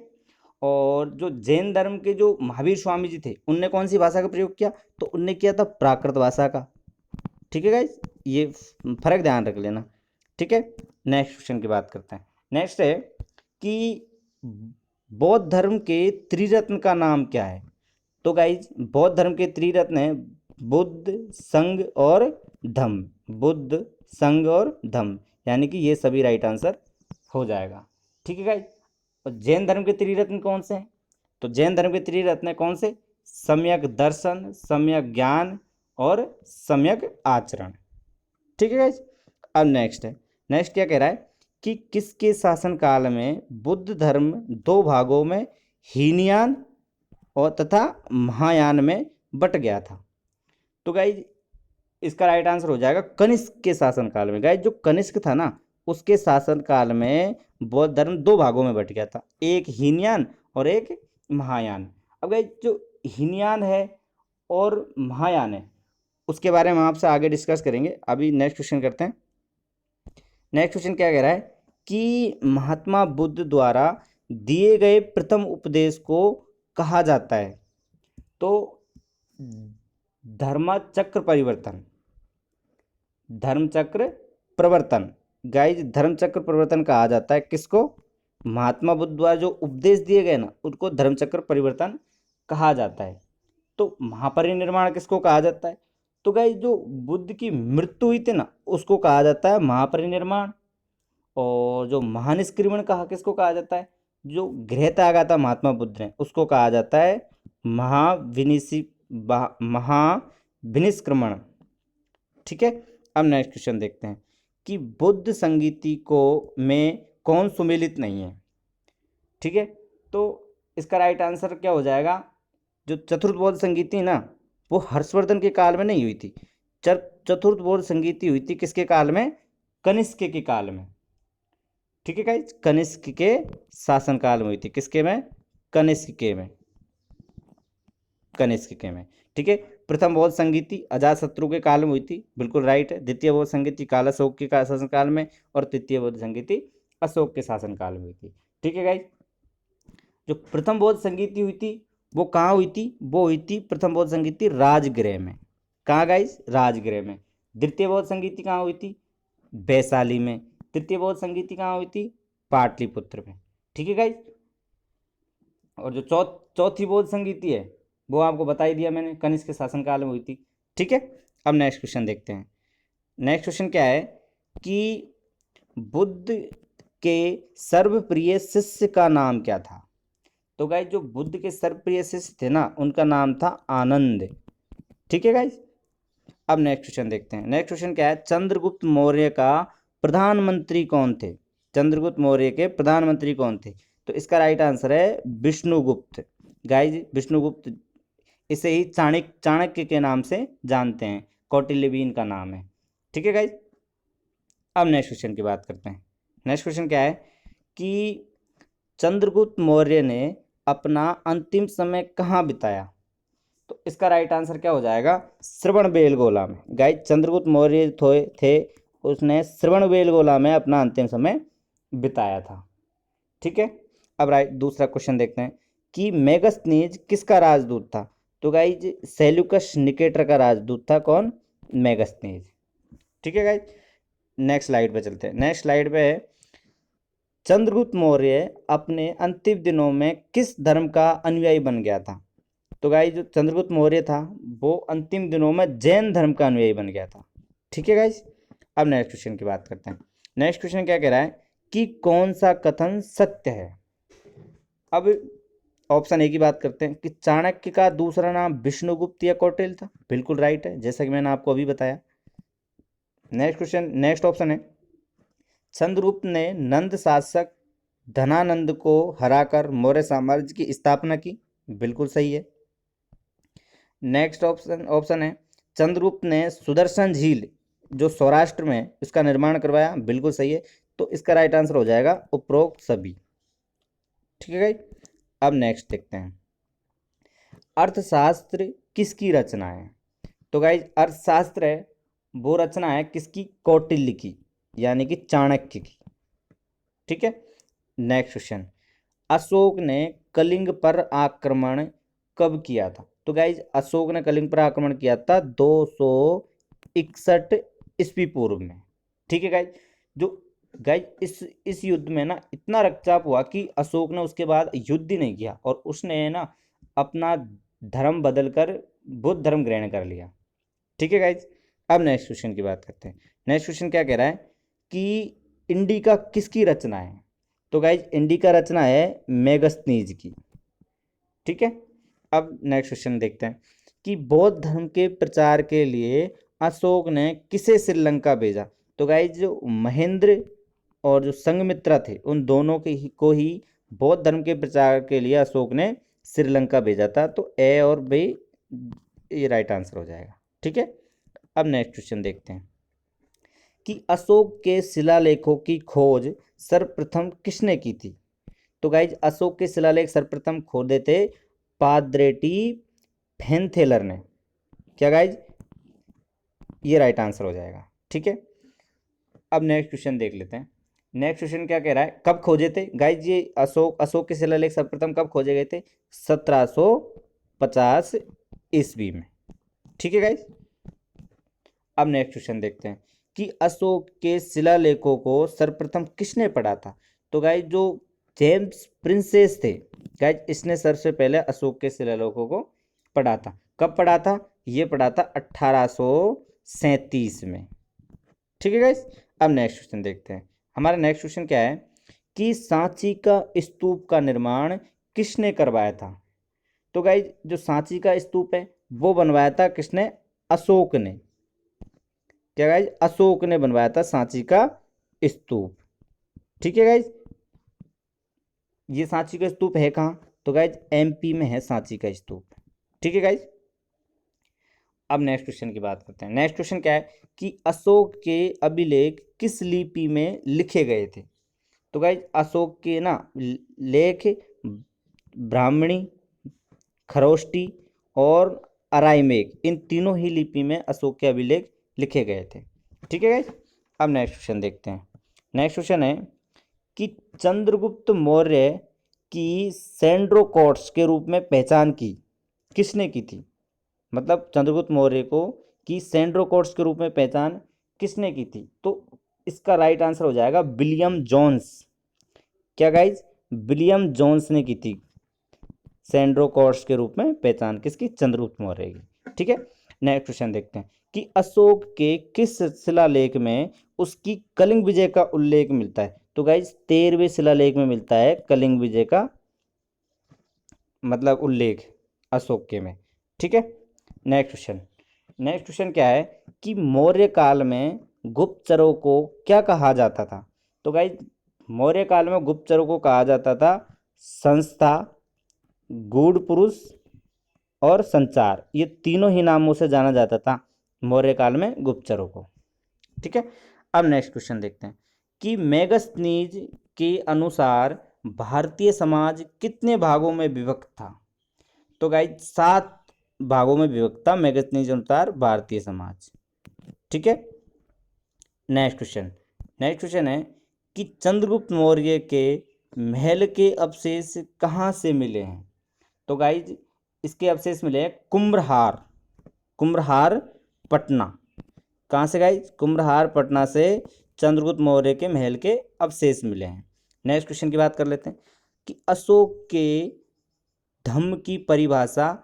और जो जैन धर्म के जो महावीर स्वामी जी थे उनने कौन सी भाषा का प्रयोग किया? तो उनने किया था प्राकृत भाषा का। ठीक है गाइज, ये फर्क ध्यान रख लेना। ठीक है, नेक्स्ट क्वेश्चन की बात करते हैं। नेक्स्ट है कि बौद्ध धर्म के त्रिरत्न का नाम क्या है? तो गाइज बौद्ध धर्म के त्रिरत्न है बुद्ध, संघ और धम्म। बुद्ध, संघ और धम्म, यानी कि ये सभी राइट आंसर हो जाएगा। ठीक है गाइज, और जैन धर्म के त्रिरत्न कौन से हैं? तो जैन धर्म के त्रिरत्न कौन से? सम्यक दर्शन, सम्यक ज्ञान और सम्यक आचरण। ठीक है गाइज, अब नेक्स्ट क्या कह रहा है कि किसके शासनकाल में बुद्ध धर्म दो भागों में हीनयान और तथा महायान में बट गया था। तो गाइज इसका राइट आंसर हो जाएगा कनिष्क के शासनकाल में। गाइज जो कनिष्क था ना, उसके शासनकाल में बौद्ध धर्म दो भागों में बट गया था, एक हीनयान और एक महायान। अब गाइज जो हीनयान है और महायान है उसके बारे में हम आपसे आगे डिस्कस करेंगे। अभी नेक्स्ट क्वेश्चन करते हैं। नेक्स्ट क्वेश्चन क्या कह रहा है कि महात्मा बुद्ध द्वारा दिए गए प्रथम उपदेश को कहा जाता है? तो धर्मचक्र परिवर्तन, धर्मचक्र प्रवर्तन। गाइज धर्मचक्र प्रवर्तन कहा जाता है किसको? महात्मा बुद्ध द्वारा जो उपदेश दिए गए ना उनको धर्मचक्र परिवर्तन कहा जाता है। तो महापरिनिर्वाण किसको कहा जाता है? तो गाइज जो बुद्ध की मृत्यु हुई थी ना उसको कहा जाता है महापरिनिर्वाण। और जो महानिष्क्रिमण कहा किसको कहा जाता है? जो गृह त्यागा था महात्मा बुद्ध ने उसको कहा जाता है महाविनिष्क्रमण। ठीक है, अब नेक्स्ट क्वेश्चन देखते हैं कि बुद्ध संगीति को में कौन सुमेलित नहीं है? ठीक है, तो इसका राइट आंसर क्या हो जाएगा? जो चतुर्थ बौद्ध संगीति ना वो हर्षवर्धन के काल में नहीं हुई थी। चतुर्थ बौद्ध संगीति हुई थी किसके काल में? कनिष्क के काल में। ठीक है गाइस, कनिष्क के शासनकाल में हुई थी। किसके में? कनिष्क के में, कनिष्क के में। ठीक है, प्रथम बौद्ध संगीति अजातशत्रु के काल में हुई थी, बिल्कुल राइट है। द्वितीय बौद्ध संगीति काल अशोक के शासनकाल में और तृतीय बौद्ध संगीति अशोक के शासनकाल में हुई थी। ठीक है गाइस, जो प्रथम बौद्ध संगीति हुई थी वो कहाँ हुई थी? वो हुई थी प्रथम बौद्ध संगीति राजगृह में। कहाँ गाइस? राजगृह में। द्वितीय बौद्ध संगीति कहाँ हुई थी? वैशाली में। तृतीय बौद्ध संगीति कहाँ हुई थी? पाटलिपुत्र में। ठीक है गाइस, और जो चौथी बौद्ध संगीति है वो आपको बता ही दिया मैंने, कनिष्क के शासनकाल में हुई थी। ठीक है, अब नेक्स्ट क्वेश्चन देखते हैं। नेक्स्ट क्वेश्चन क्या है कि बुद्ध के सर्वप्रिय शिष्य का नाम क्या था? तो गाइस जो बुद्ध के सर्वप्रिय शिष्य थे ना उनका नाम था आनंद। ठीक है गाइस, अब नेक्स्ट क्वेश्चन देखते हैं। नेक्स्ट क्वेश्चन क्या है? चंद्रगुप्त मौर्य का प्रधानमंत्री कौन थे? चंद्रगुप्त मौर्य के प्रधानमंत्री कौन थे? तो इसका राइट आंसर है विष्णुगुप्त। गाइज विष्णुगुप्त, इसे ही चाणक्य के नाम से जानते हैं, कौटिल्य भी इनका नाम है। ठीक है गाइज, अब नेक्स्ट क्वेश्चन की बात करते हैं। नेक्स्ट क्वेश्चन क्या है कि चंद्रगुप्त मौर्य ने अपना अंतिम समय कहाँ बिताया? तो इसका राइट आंसर क्या हो जाएगा? श्रवणबेलगोला में। गाइज चंद्रगुप्त मौर्य थे उसने श्रवणबेलगोला में अपना अंतिम समय बिताया था। ठीक है, अब दूसरा क्वेश्चन देखते हैं कि मेगस्थनीज किसका राजदूत था? तो गाइज सेल्यूकस निकेटर का राजदूत था। कौन? मेगस्थनीज। ठीक है गाइज, नेक्स्ट स्लाइड पे चलते हैं। नेक्स्ट स्लाइड पे है चंद्रगुप्त मौर्य अपने अंतिम दिनों में किस धर्म का अनुयायी बन गया था? तो गाइज जो चंद्रगुप्त मौर्य था वो अंतिम दिनों में जैन धर्म का अनुयायी बन गया था। ठीक है गाइज, अब नेक्स्ट क्वेश्चन की बात करते हैं। नेक्स्ट क्वेश्चन क्या कह रहा है कि कौन सा कथन सत्य है? अब ऑप्शन ए की बात करते हैं कि चाणक्य का दूसरा नाम विष्णुगुप्त या कौटिल्य था। बिल्कुल राइट है, जैसा कि मैंने आपको अभी बताया। नेक्स्ट क्वेश्चन, नेक्स्ट ऑप्शन है चंद्रगुप्त ने नंद शासक धनानंद को हराकर मौर्य साम्राज्य की स्थापना की। बिल्कुल सही है। नेक्स्ट ऑप्शन है चंद्रगुप्त ने सुदर्शन झील जो सौराष्ट्र में उसका निर्माण करवाया। बिल्कुल सही है। तो इसका राइट आंसर हो जाएगा उपरोक्त सभी। ठीक है गाइस, अब नेक्स्ट देखते हैं अर्थशास्त्र किसकी रचना है? तो गाइस अर्थशास्त्र है वो रचना है किसकी? कौटिल्य की, यानी कि चाणक्य की। ठीक है, नेक्स्ट क्वेश्चन अशोक ने कलिंग पर आक्रमण कब किया था? तो गाइज अशोक ने कलिंग पर आक्रमण किया था 261 ईस्वी पूर्व में। ठीक है गाइज, जो गाइज इस युद्ध में ना इतना रक्तचाप हुआ कि अशोक ने उसके बाद युद्ध ही नहीं किया और उसने ना अपना धर्म बदलकर बुद्ध धर्म ग्रहण कर लिया। ठीक है गाइज, अब नेक्स्ट क्वेश्चन की बात करते हैं। नेक्स्ट क्वेश्चन क्या कह रहा है कि इंडिका किसकी रचना है? तो गाइज इंडिका रचना है मेगस्थनीज की। ठीक है, अब नेक्स्ट क्वेश्चन देखते हैं कि बौद्ध धर्म के प्रचार के लिए अशोक ने किसे श्रीलंका भेजा? तो गाइज जो महेंद्र और जो संघमित्रा थे उन दोनों को ही बौद्ध धर्म के प्रचार के लिए अशोक ने श्रीलंका भेजा था। तो ए और बी ये राइट आंसर हो जाएगा। ठीक है, अब नेक्स्ट क्वेश्चन देखते हैं कि अशोक के शिलालेखों की खोज सर्वप्रथम किसने की थी। तो गाइज अशोक के शिलालेख सर्वप्रथम खोदे थे पादरेटी फेनथेलर ने। क्या गाइज, ये राइट आंसर हो जाएगा। ठीक है, अब नेक्स्ट क्वेश्चन देख लेते हैं। नेक्स्ट क्वेश्चन क्या कह रहा है, कब खोजे थे गाइज ये अशोक के शिलालेख सर्वप्रथम कब खोजे गए थे? 1750 ईस्वी में। ठीक है गाइज, अब नेक्स्ट क्वेश्चन देखते हैं कि अशोक के शिलालेखों को सर्वप्रथम किसने पढ़ा था। तो गाइज जो जेम्स प्रिंसेस थे गाइज, इसने सबसे पहले अशोक के शिलालेखों को पढ़ा था। कब पढ़ा था? ये पढ़ा था 1837 में। ठीक है गाइज, अब नेक्स्ट क्वेश्चन देखते हैं। हमारा नेक्स्ट क्वेश्चन क्या है कि सांची का स्तूप का निर्माण किसने करवाया था। तो गाइज जो सांची का स्तूप है वो बनवाया था किसने? अशोक ने। क्या गाइज, अशोक ने बनवाया था सांची का स्तूप। ठीक है गाइज, ये सांची का स्तूप है कहाँ? तो गाइज एमपी में है सांची का स्तूप। ठीक है गाइज, अब नेक्स्ट क्वेश्चन की बात करते हैं। नेक्स्ट क्वेश्चन क्या है कि अशोक के अभिलेख किस लिपि में लिखे गए थे। तो गाइज अशोक के ना लेख ब्राह्मणी, खरोष्टी और अराइमेक, इन तीनों ही लिपि में अशोक के अभिलेख लिखे गए थे। ठीक है गाइज, अब नेक्स्ट क्वेश्चन देखते हैं। नेक्स्ट क्वेश्चन है कि चंद्रगुप्त मौर्य की सेंड्रोकॉट्स के रूप में पहचान की किसने की थी। मतलब चंद्रगुप्त मौर्य को की सेंड्रोकॉट्स के रूप में पहचान किसने की थी। तो इसका राइट आंसर हो जाएगा विलियम जोन्स। क्या गाइज, विलियम जोन्स ने की थी सेंड्रोकॉट्स के रूप में पहचान किसकी? चंद्रगुप्त मौर्य की। ठीक है, नेक्स्ट क्वेश्चन देखते हैं कि अशोक के किस शिलालेख में उसकी कलिंग विजय का उल्लेख मिलता है। तो गाइज 13वें शिलालेख में मिलता है कलिंग विजय का मतलब उल्लेख अशोक के में। ठीक है, नेक्स्ट क्वेश्चन क्या है कि मौर्य काल में गुप्तचरों को क्या कहा जाता था। तो गाइज मौर्य काल में गुप्तचरों को कहा जाता था संस्था, गूढ़ पुरुष और संचार, ये तीनों ही नामों से जाना जाता था मौर्य काल में गुप्तचरों को। ठीक है, अब नेक्स्ट क्वेश्चन देखते हैं कि मेगस्थनीज के अनुसार भारतीय समाज कितने भागों में विभक्त था। तो गाइज 7 भागों में विभक्त था मेगस्थनीज के अनुसार भारतीय समाज। ठीक है, नेक्स्ट क्वेश्चन है कि चंद्रगुप्त मौर्य के महल के अवशेष कहाँ से मिले हैं। तो गाइज इसके अवशेष मिले हैं कुम्भरहार पटना। कहाँ से गाइज? कुम्भरहार पटना से चंद्रगुप्त मौर्य के महल के अवशेष मिले हैं। नेक्स्ट क्वेश्चन की बात कर लेते हैं कि अशोक के धम्म की परिभाषा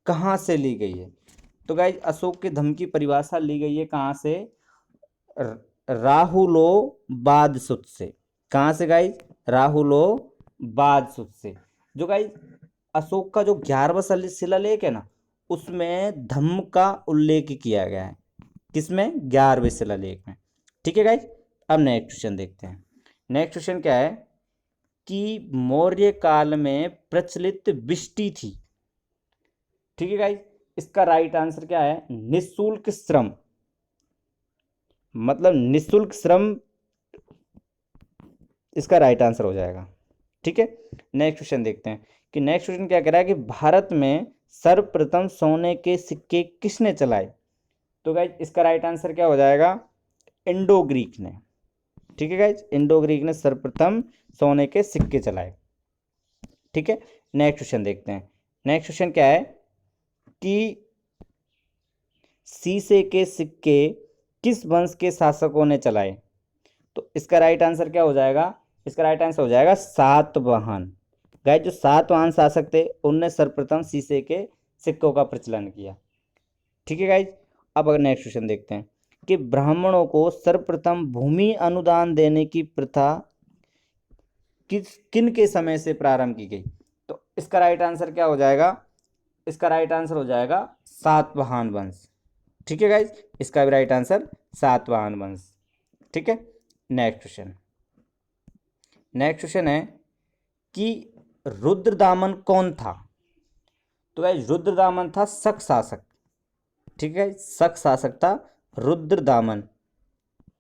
कहाँ से ली गई है। तो गाइज अशोक के धम्म की परिभाषा ली गई है कहाँ से? राहुलोबादसुत से। कहाँ से गाइज? राहुलोबादसुत से। जो गाइज अशोक का जो 11वां शिलालेख है ना, उसमें धम्म का उल्लेख किया गया है। किसमें? 11वें शिलालेख में। ठीक है गाइज, अब नेक्स्ट क्वेश्चन देखते हैं। नेक्स्ट क्वेश्चन क्या है कि मौर्य काल में प्रचलित विष्टि थी। ठीक है गाइज, इसका राइट आंसर क्या है? निःशुल्क श्रम। मतलब निःशुल्क श्रम इसका राइट आंसर हो जाएगा। ठीक है, नेक्स्ट क्वेश्चन देखते हैं कि नेक्स्ट क्वेश्चन क्या कह रहा है कि भारत में सर्वप्रथम सोने के सिक्के किसने चलाए। तो गाइज इसका राइट आंसर क्या हो जाएगा? इंडो ग्रीक ने। ठीक है गाइज, इंडो ग्रीक ने सर्वप्रथम सोने के सिक्के चलाए। ठीक है, नेक्स्ट क्वेश्चन देखते हैं। नेक्स्ट क्वेश्चन क्या है कि शीशे के सिक्के किस वंश के शासकों ने चलाए। तो इसका राइट आंसर क्या हो जाएगा? इसका राइट आंसर हो जाएगा सातवाहन। गाइज जो सातवाहन शासक थे उनने सर्वप्रथम शीशे के सिक्कों का प्रचलन किया। ठीक है गाइज, अब अगर नेक्स्ट क्वेश्चन देखते हैं कि ब्राह्मणों को सर्वप्रथम भूमि अनुदान देने की प्रथा किन के समय से प्रारंभ की गई। तो इसका राइट आंसर क्या हो जाएगा? इसका राइट आंसर हो जाएगा सातवाहन वंश। ठीक है गाइज, इसका भी राइट आंसर सातवाहन वंश। ठीक है, नेक्स्ट क्वेश्चन। नेक्स्ट क्वेश्चन है कि रुद्रदामन कौन था। तो गाइस रुद्रदामन था शक शासक। ठीक है, शक शासक था रुद्रदामन।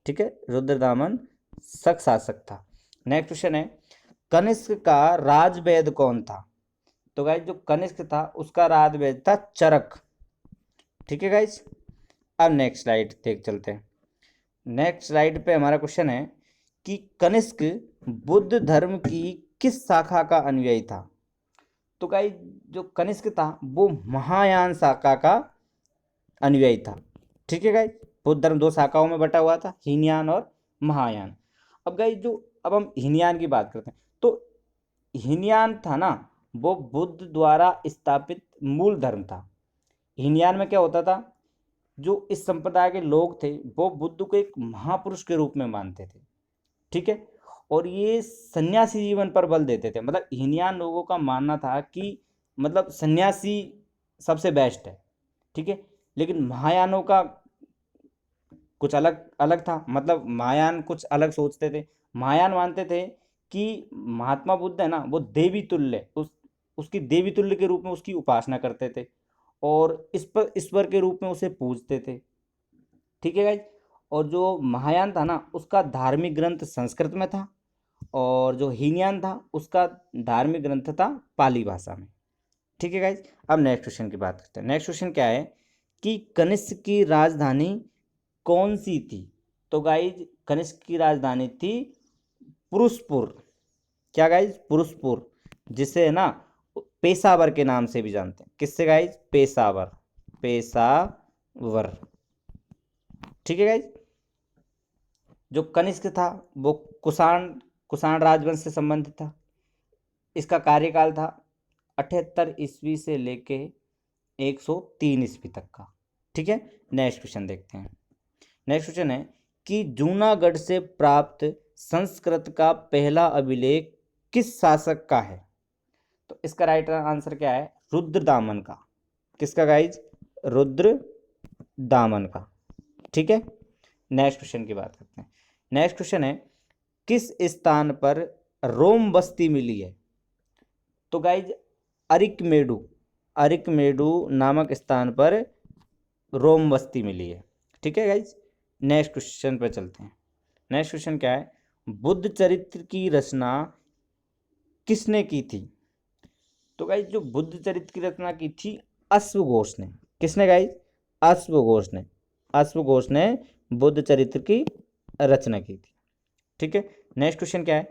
ठीक है, रुद्रदामन शक शासक था। नेक्स्ट क्वेश्चन है कनिष्क का राजवैद कौन था। तो गाइस जो कनिष्क था उसका राजवैद था चरक। ठीक है गाइस, अब नेक्स्ट स्लाइड देख चलते हैं। नेक्स्ट स्लाइड पे हमारा क्वेश्चन है कि कनिष्क बुद्ध धर्म की किस शाखा का अनुयायी था। तो गाइस जो कनिष्क था वो महायान शाखा का अनुयायी था। ठीक है गाइस, बुद्ध धर्म दो शाखाओं में बटा हुआ था, हीनयान और महायान। अब गाइस जो अब हम हीनयान की बात करते हैं तो हीनयान था ना वो बुद्ध द्वारा स्थापित मूल धर्म था। हीनयान में क्या होता था, जो इस संप्रदाय के लोग थे वो बुद्ध को एक महापुरुष के रूप में मानते थे। ठीक है, और ये सन्यासी जीवन पर बल देते थे। मतलब हीनयान लोगों का मानना था कि मतलब सन्यासी सबसे बेस्ट है। ठीक है, लेकिन महायानों का कुछ अलग अलग था। मतलब महायान कुछ अलग सोचते थे। महायान मानते थे कि महात्मा बुद्ध है ना वो देवी तुल्य, उसकी देवी तुल्य के रूप में उसकी उपासना करते थे और इस पर ईश्वर के रूप में उसे पूजते थे। ठीक है गाइज, और जो महायान था ना उसका धार्मिक ग्रंथ संस्कृत में था और जो हीनयान था उसका धार्मिक ग्रंथ था पाली भाषा में। ठीक है गाइज, अब नेक्स्ट क्वेश्चन की बात करते हैं। नेक्स्ट क्वेश्चन क्या है कि कनिष्क की राजधानी कौन सी थी। तो गाइज कनिष्क की राजधानी थी पुरुषपुर। क्या गाइज, पुरुषपुर, जिसे है ना पेशावर के नाम से भी जानते हैं। किससे गाइज, पेशावर, पेशावर। ठीक है गाइज, जो कनिष्क था वो कुषाण कुषाण राजवंश से संबंधित था। इसका कार्यकाल था 78 ईस्वी से लेके 103 ईस्वी तक का। ठीक है, नेक्स्ट क्वेश्चन देखते हैं। नेक्स्ट क्वेश्चन है कि जूनागढ़ से प्राप्त संस्कृत का पहला अभिलेख किस शासक का है। तो इसका राइट आंसर क्या है, रुद्रदामन का। किसका गाइज, रुद्रदामन का। ठीक है, नेक्स्ट क्वेश्चन की बात करते हैं। नेक्स्ट क्वेश्चन है किस स्थान पर रोम बस्ती मिली है। तो गाइज अरिकमेडु, अरिकमेडु नामक स्थान पर रोम बस्ती मिली है। ठीक है गाइज, नेक्स्ट क्वेश्चन पर चलते हैं। नेक्स्ट क्वेश्चन क्या है, बुद्ध चरित्र की रचना किसने की थी। तो गाइज जो बुद्ध चरित्र की रचना की थी अश्वघोष ने। किसने गाइज, अश्वघोष ने। अश्वघोष ने बुद्ध चरित्र की रचना की थी। ठीक है, नेक्स्ट क्वेश्चन क्या है,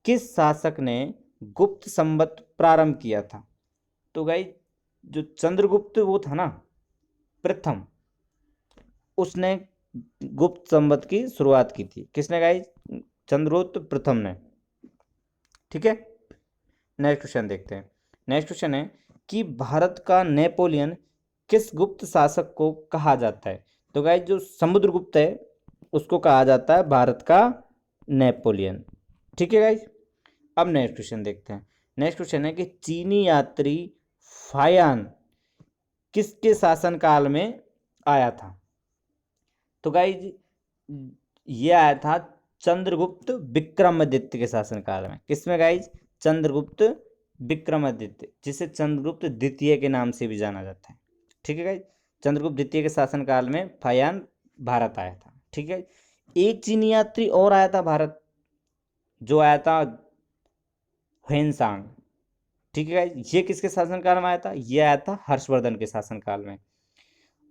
किस शासक ने गुप्त संवत प्रारंभ किया था। तो गाइज जो चंद्रगुप्त वो था ना प्रथम, उसने गुप्त संवत की शुरुआत की थी। किसने गाइज, चंद्रगुप्त प्रथम ने। ठीक है, नेक्स्ट क्वेश्चन देखते हैं। नेक्स्ट क्वेश्चन है कि भारत का नेपोलियन किस गुप्त शासक को कहा जाता है। तो गाइज जो समुद्रगुप्त है उसको कहा जाता है भारत का नेपोलियन। ठीक है गाइज, अब नेक्स्ट क्वेश्चन देखते हैं। नेक्स्ट क्वेश्चन है कि चीनी यात्री फायान किसके शासनकाल में आया था। तो गाइज ये आया था चंद्रगुप्त विक्रमादित्य के शासनकाल में। किसमें गाइज, चंद्रगुप्त विक्रमादित्य, जिसे चंद्रगुप्त द्वितीय के नाम से भी जाना जाता है। ठीक है गाइज, चंद्रगुप्त द्वितीय के शासनकाल में फायान भारत आया था। ठीक है, एक चीनी यात्री और आया था भारत, जो आया था ह्वेनसांग। ठीक है गाइज, ये किसके शासनकाल में आया था, ये आया था हर्षवर्धन के शासनकाल में।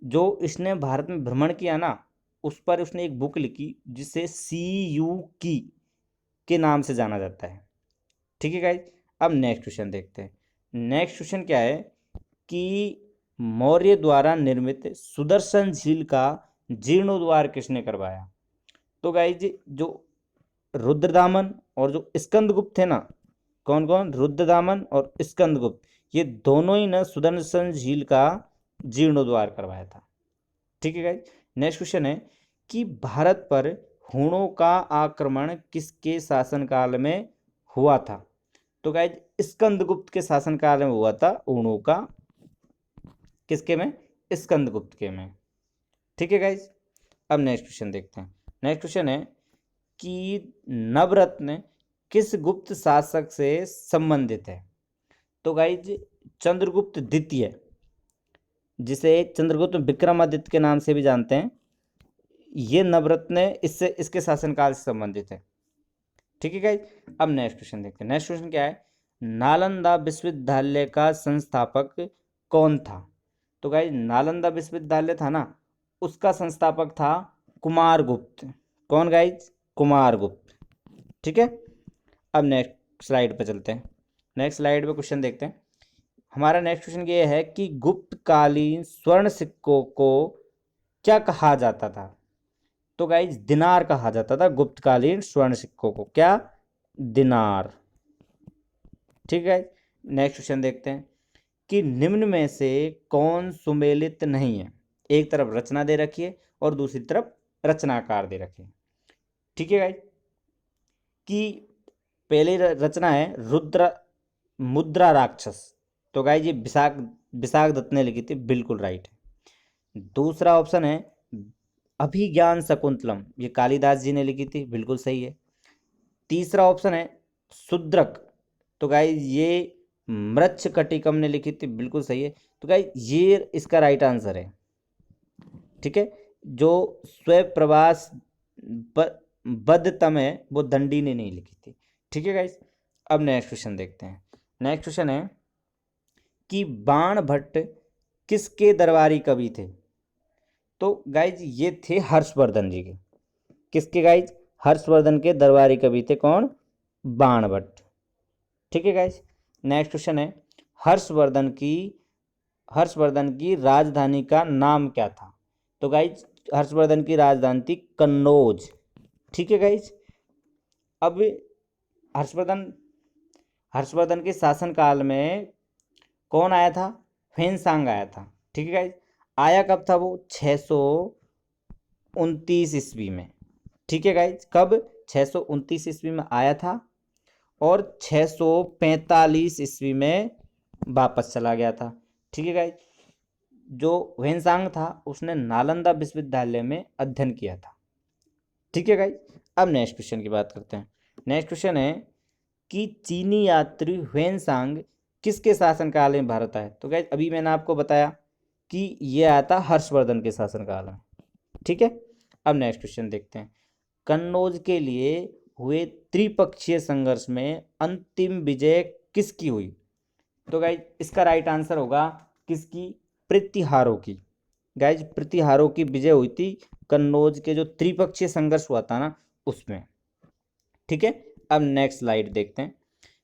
जो इसने भारत में भ्रमण किया ना उस पर उसने एक बुक लिखी जिसे CU की के नाम से जाना जाता है। ठीक है गाइज, अब नेक्स्ट क्वेश्चन देखते हैं। नेक्स्ट क्वेश्चन क्या है कि मौर्य द्वारा निर्मित सुदर्शन झील का जीर्णोद्धार किसने करवाया। तो गाइज जो रुद्रदामन और जो स्कंदगुप्त थे ना, कौन कौन, रुद्रदामन और स्कंदगुप्त, ये दोनों ही ना सुदर्शन झील का जीर्णोद्धार करवाया था। ठीक है गाइज, नेक्स्ट क्वेश्चन है कि भारत पर हुणों का आक्रमण किसके शासनकाल में हुआ था। तो गाइज स्कंदगुप्त के शासनकाल में हुआ था हुणों का। किसके में, स्कंदगुप्त के में। ठीक है गाइज, अब नेक्स्ट क्वेश्चन देखते हैं। नेक्स्ट क्वेश्चन है कि नवरत्न किस गुप्त शासक से संबंधित है? तो गाइज चंद्रगुप्त द्वितीय, जिसे चंद्रगुप्त विक्रमादित्य के नाम से भी जानते हैं, ये नवरत्न इससे इसके शासनकाल से संबंधित है। ठीक है गाइज, अब नेक्स्ट क्वेश्चन देखते हैं। नेक्स्ट क्वेश्चन क्या है? नालंदा विश्वविद्यालय का संस्थापक कौन था? तो गाइज नालंदा विश्वविद्यालय था ना, उसका संस्थापक था कुमारगुप्त। कौन गाइज? कुमारगुप्त। ठीक है, अब नेक्स्ट स्लाइड पे चलते हैं। नेक्स्ट स्लाइड पे क्वेश्चन देखते हैं। हमारा नेक्स्ट क्वेश्चन ये है कि गुप्तकालीन स्वर्ण सिक्कों को क्या कहा जाता था? तो गाइज दिनार कहा जाता था गुप्तकालीन स्वर्ण सिक्कों को। क्या? दिनार। ठीक है, नेक्स्ट क्वेश्चन देखते हैं कि निम्न में से कौन सुमेलित नहीं है? एक तरफ रचना दे रखी है और दूसरी तरफ रचनाकार दे रखे हैं। ठीक है गाइज, कि पहली रचना है रुद्र मुद्रा राक्षस। तो गाइज ये विशाख दत्त ने लिखी थी, बिल्कुल राइट है। दूसरा ऑप्शन है अभिज्ञान शकुंतलम, ये कालिदास जी ने लिखी थी, बिल्कुल सही है। तीसरा ऑप्शन है शूद्रक, तो गाइज ये मृच्छकटिकम ने लिखी थी, बिल्कुल सही है। तो गाइज ये इसका राइट आंसर है। ठीक है, जो स्वप्रवास बद्धतम है वो दंडी ने नहीं लिखी थी। ठीक है गाइज, अब नेक्स्ट क्वेश्चन देखते हैं। नेक्स्ट क्वेश्चन है कि बाण भट्ट किसके दरबारी कवि थे? तो गाइज ये थे हर्षवर्धन जी के। किसके गाइज? हर्षवर्धन के दरबारी कवि थे। कौन? बाण भट्ट। ठीक है गाइज, नेक्स्ट क्वेश्चन है हर्षवर्धन की राजधानी का नाम क्या था? तो गाइज हर्षवर्धन की राजधानी थी कन्नौज। ठीक है गाइज, अब हर्षवर्धन के शासनकाल में कौन आया था? ह्वेनसांग आया था। ठीक है गाइज, आया कब था वो? 629 ईस्वी में। ठीक है गाइज, कब? 629 ईस्वी में आया था और 645 ईस्वी में वापस चला गया था। ठीक है गाइज, जो ह्वेनसांग था उसने नालंदा विश्वविद्यालय में अध्ययन किया था। ठीक है गाइज, अब नेक्स्ट क्वेश्चन की बात करते हैं। नेक्स्ट क्वेश्चन है कि चीनी यात्री ह्वेनसांग किसके शासनकाल में भारत आए? तो गाइज अभी मैंने आपको बताया कि ये आया था हर्षवर्धन के शासनकाल में। ठीक है, अब नेक्स्ट क्वेश्चन देखते हैं। कन्नौज के लिए हुए त्रिपक्षीय संघर्ष में अंतिम विजय किसकी हुई? तो गाइज इसका राइट आंसर होगा किसकी? प्रतिहारों की। गाइज प्रतिहारों की विजय हुई थी कन्नौज के जो त्रिपक्षीय संघर्ष हुआ था ना, उसमें। ठीक है, अब नेक्स्ट स्लाइड देखते हैं।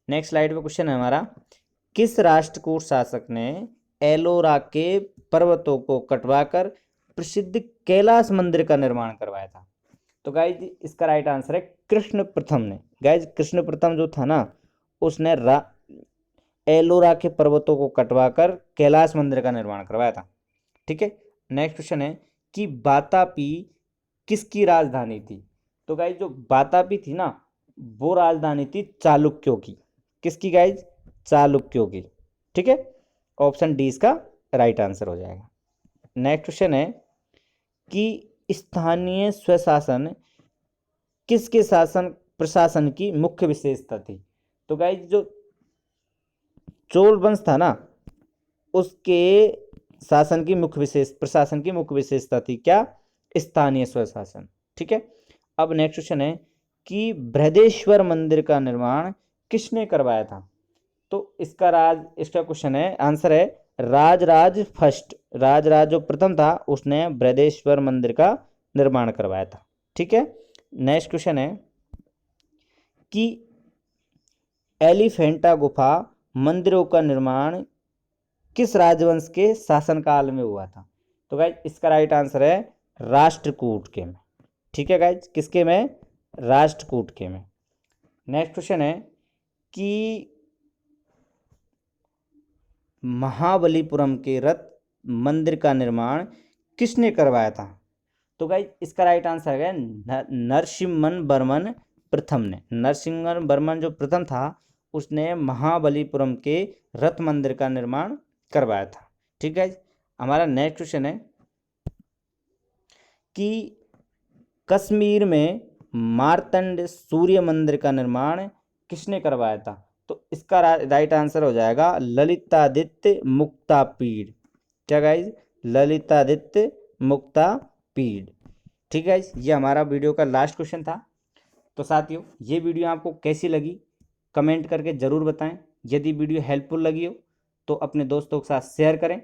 नेक्स्ट स्लाइड पे क्वेश्चन है हमारा, किस राष्ट्रकूट शासक ने एलोरा के पर्वतों को कटवाकर प्रसिद्ध कैलाश मंदिर का निर्माण करवाया था? तो गाइज इसका राइट आंसर है कृष्ण प्रथम ने। गाइज कृष्ण प्रथम जो था ना, उसने एलोरा के पर्वतों को कटवाकर कैलाश मंदिर का निर्माण करवाया था। ठीक है, नेक्स्ट क्वेश्चन है कि वातापी किसकी राजधानी थी? तो गाइज जो वातापी थी ना, वो राजधानी थी चालुक्यों की। किसकी गाइज? चालुक्यों की। ठीक है, ऑप्शन डी इसका राइट आंसर हो जाएगा। नेक्स्ट क्वेश्चन है कि स्थानीय स्वशासन किसके प्रशासन की मुख्य विशेषता थी? तो गाइज जो चोल वंश था ना, उसके प्रशासन की मुख्य विशेषता थी क्या? स्थानीय स्वशासन। ठीक है, अब नेक्स्ट क्वेश्चन है कि बृहदेश्वर मंदिर का निर्माण किसने करवाया था? तो इसका क्वेश्चन है, आंसर है राजराज जो प्रथम था उसने बृहदेश्वर मंदिर का निर्माण करवाया था। ठीक है, नेक्स्ट क्वेश्चन है कि एलिफेंटा गुफा मंदिरों का निर्माण किस राजवंश के शासनकाल में हुआ था? तो गाइज इसका राइट आंसर है राष्ट्रकूट के में। ठीक है गाइज, किसके में? राष्ट्रकूट के में। नेक्स्ट क्वेश्चन है कि महाबलीपुरम के रथ मंदिर का निर्माण किसने करवाया था? तो गाइज इसका राइट आंसर है नरसिम्हन वर्मन प्रथम ने। नरसिम्हन वर्मन जो प्रथम था उसने महाबलीपुरम के रथ मंदिर का निर्माण करवाया था। ठीक है, हमारा नेक्स्ट क्वेश्चन है कि कश्मीर में मार्तंड सूर्य मंदिर का निर्माण किसने करवाया था? तो इसका राइट आंसर हो जाएगा ललितादित्य मुक्तापीड। क्या गाइज? ललितादित्य मुक्तापीड। ठीक है गाइज, ये हमारा वीडियो का लास्ट क्वेश्चन था। तो साथियों, ये वीडियो आपको कैसी लगी कमेंट करके ज़रूर बताएं। यदि वीडियो हेल्पफुल लगी हो तो अपने दोस्तों के साथ शेयर करें।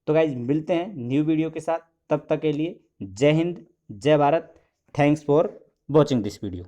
तो गाइज मिलते हैं न्यू वीडियो के साथ, तब तक के लिए जय हिंद, जय Bharat. Thanks for watching this video.